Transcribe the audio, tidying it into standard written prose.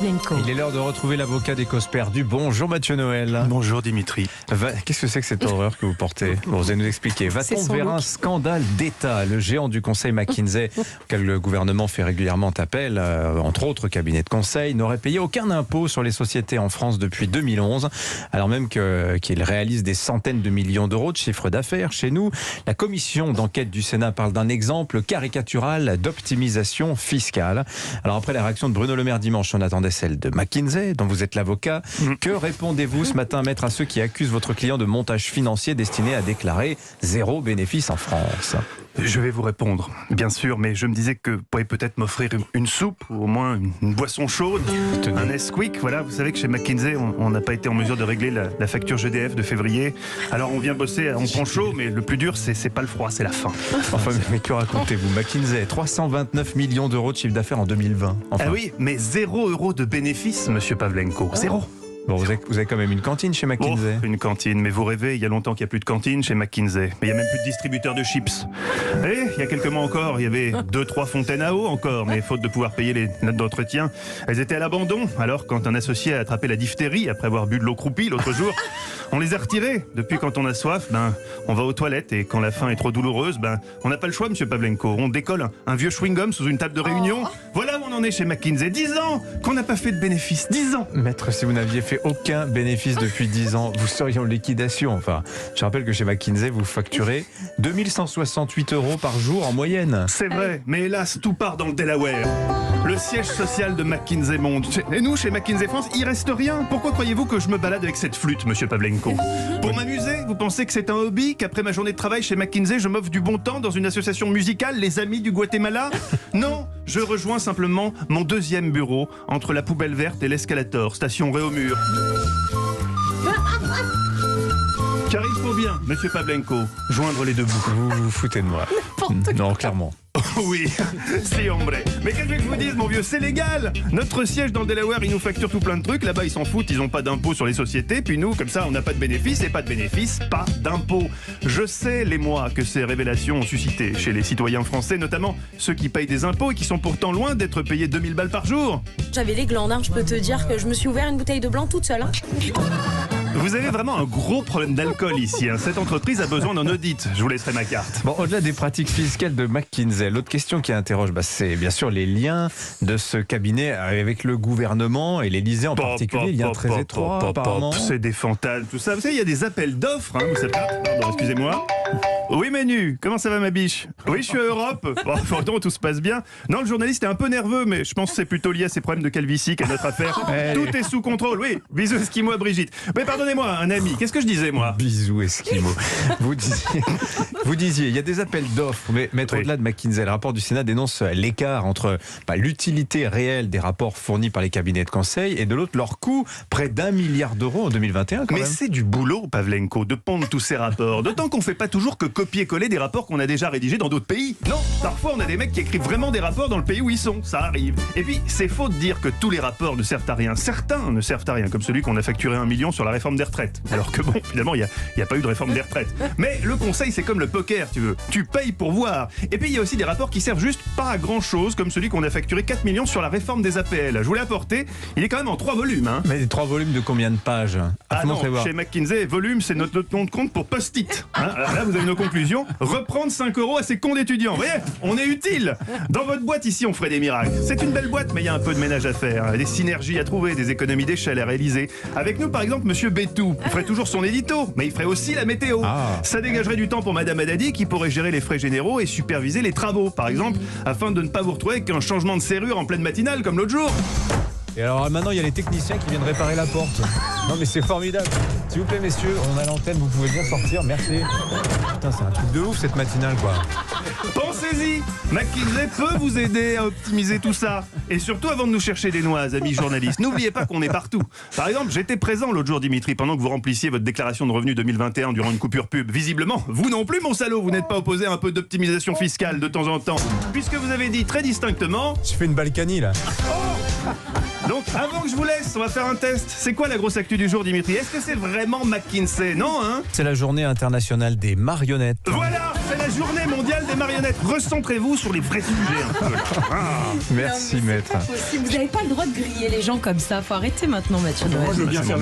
Il est l'heure de retrouver l'avocat des causes perdues. Bonjour Mathieu Noël. Bonjour Dimitri. Qu'est-ce que c'est que cette horreur que vous portez? Vous allez nous expliquer. Va-t-on vers un scandale d'État? Le géant du conseil McKinsey, auquel le gouvernement fait régulièrement appel, entre autres cabinets de conseil, n'aurait payé aucun impôt sur les sociétés en France depuis 2011, alors même qu'il réalise des centaines de millions d'euros de chiffre d'affaires chez nous. La commission d'enquête du Sénat parle d'un exemple caricatural d'optimisation fiscale. Alors après la réaction de Bruno Le Maire dimanche, on attendait celle de McKinsey, dont vous êtes l'avocat. Que répondez-vous ce matin, maître, à ceux qui accusent votre client de montage financier destiné à déclarer zéro bénéfice en France? Je vais vous répondre, bien sûr, mais je me disais que vous pourriez peut-être m'offrir une soupe ou au moins une boisson chaude, un Nesquik. Voilà, vous savez que chez McKinsey, on n'a pas été en mesure de régler la facture GDF de février. Alors on vient bosser, on prend chaud, mais le plus dur, c'est pas le froid, c'est la faim. Enfin, mais que racontez-vous? McKinsey, 329 millions d'euros de chiffre d'affaires en 2020. Enfin. Ah oui, mais 0 € de bénéfice, monsieur Pavlenko. 0. Bon, vous avez quand même une cantine chez McKinsey. Une cantine, mais vous rêvez, il y a longtemps qu'il n'y a plus de cantine chez McKinsey. Mais il n'y a même plus de distributeur de chips. Et il y a quelques mois encore, il y avait 2-3 fontaines à eau encore, mais faute de pouvoir payer les notes d'entretien, elles étaient à l'abandon. Alors quand un associé a attrapé la diphtérie après avoir bu de l'eau croupie l'autre jour, on les a retirées. Depuis, quand on a soif, on va aux toilettes, et quand la faim est trop douloureuse, on n'a pas le choix, monsieur Pavlenko. On décolle un vieux chewing-gum sous une table de réunion. Voilà où on en est chez McKinsey. 10 ans qu'on n'a pas fait de bénéfice. 10 ans. Maître, si vous n'aviez fait aucun bénéfice depuis 10 ans, vous seriez en liquidation. Enfin, je rappelle que chez McKinsey, vous facturez 2168 € par jour en moyenne. C'est vrai, mais hélas, tout part dans le Delaware. Le siège social de McKinsey monte. Et nous, chez McKinsey France, il reste rien. Pourquoi croyez-vous que je me balade avec cette flûte, monsieur Pavlenko? Pour m'amuser? Vous pensez que c'est un hobby? Qu'après ma journée de travail chez McKinsey, je m'offre du bon temps dans une association musicale, les Amis du Guatemala? Non, je rejoins simplement mon deuxième bureau entre la poubelle verte et l'escalator, station Réaumur. Car il faut bien, monsieur Pavlenko, joindre les deux bouts. Vous vous foutez de moi. Non, clairement. Oui, si hombre. Mais qu'est-ce que je vous dise, mon vieux, c'est légal. Notre siège dans le Delaware, ils nous facturent tout plein de trucs. Là-bas, ils s'en foutent, ils n'ont pas d'impôt sur les sociétés. Puis nous, comme ça, on n'a pas de bénéfices, et pas de bénéfices, pas d'impôt. Je sais, les mois, que ces révélations ont suscité chez les citoyens français, notamment ceux qui payent des impôts et qui sont pourtant loin d'être payés 2000 balles par jour. J'avais les glandes, je peux te dire que je me suis ouvert une bouteille de blanc toute seule. Vous avez vraiment un gros problème d'alcool ici. Cette entreprise a besoin d'un audit. Je vous laisserai ma carte. Bon, au-delà des pratiques fiscales de McKinsey, l'autre question qui interroge, c'est bien sûr les liens de ce cabinet avec le gouvernement et l'Élysée en particulier. Liens très étroits, apparemment. C'est des fantasmes, tout ça. Vous savez, il y a des appels d'offres. Vous savez pas. Pardon, excusez-moi. Oui, Manu, comment ça va, ma biche? Oui, je suis à Europe. Bon, pourtant, tout se passe bien. Non, le journaliste est un peu nerveux, mais je pense que c'est plutôt lié à ses problèmes de calvitie qu'à notre affaire. Tout est sous contrôle. Oui, bisous Esquimau à Brigitte. Mais pardonnez-moi, un ami, qu'est-ce que je disais, moi? Bisous Esquimau. Vous disiez, il y a des appels d'offres, mais au-delà de McKinsey, le rapport du Sénat dénonce l'écart entre l'utilité réelle des rapports fournis par les cabinets de conseil et de l'autre, leur coût, près d'1 milliard d'euros en 2021. Mais c'est du boulot, Pavlenko, de pondre tous ces rapports. D'autant qu'on fait pas toujours que copier-coller des rapports qu'on a déjà rédigés dans d'autres pays. Non, parfois on a des mecs qui écrivent vraiment des rapports dans le pays où ils sont. Ça arrive. Et puis, c'est faux de dire que tous les rapports ne servent à rien. Certains ne servent à rien, comme celui qu'on a facturé 1 million sur la réforme des retraites. Alors que bon, finalement, il n'y a pas eu de réforme des retraites. Mais le conseil, c'est comme le poker, tu veux. Tu payes pour voir. Et puis, il y a aussi des rapports qui servent juste pas à grand-chose, comme celui qu'on a facturé 4 millions sur la réforme des APL. Je vous l'ai apporté. Il est quand même en 3 volumes. Mais 3 volumes de combien de pages? Ah non, chez McKinsey, volume, c'est notre nom de compte pour post-it. Là, vous avez nos conclusions. Reprendre 5 € à ces cons d'étudiants. Vous voyez, on est utile. Dans votre boîte, ici, on ferait des miracles. C'est une belle boîte, mais il y a un peu de ménage à faire. Des synergies à trouver, des économies d'échelle à réaliser. Avec nous, par exemple, monsieur Bétou. Il ferait toujours son édito, mais il ferait aussi la météo. Ça dégagerait du temps pour madame Haddadi, qui pourrait gérer les frais généraux et superviser les travaux, par exemple, afin de ne pas vous retrouver avec un changement de serrure en pleine matinale, comme l'autre jour. Et alors maintenant, il y a les techniciens qui viennent réparer la porte. Non mais c'est formidable. S'il vous plaît, messieurs, on a l'antenne, vous pouvez bien sortir, merci. Putain, c'est un truc de ouf cette matinale, quoi. Pensez-y, McKinsey peut vous aider à optimiser tout ça. Et surtout, avant de nous chercher des noises, amis journalistes, n'oubliez pas qu'on est partout. Par exemple, j'étais présent l'autre jour, Dimitri, pendant que vous remplissiez votre déclaration de revenus 2021 durant une coupure pub. Visiblement, vous non plus, mon salaud, vous n'êtes pas opposé à un peu d'optimisation fiscale de temps en temps. Puisque vous avez dit très distinctement... Je fais une Balkany, là. Donc, avant que je vous laisse, on va faire un test. C'est quoi la grosse actu du jour, Dimitri? Est-ce que c'est vraiment McKinsey? Non, hein? C'est la journée internationale des marionnettes. Voilà, c'est la la journée mondiale des marionnettes. Recentrez-vous sur les vrais sujets un peu, là. Merci, maître. Vous n'avez pas le droit de griller les gens comme ça. Faut arrêter maintenant, Mathieu Noël. Moi, je veux bien faire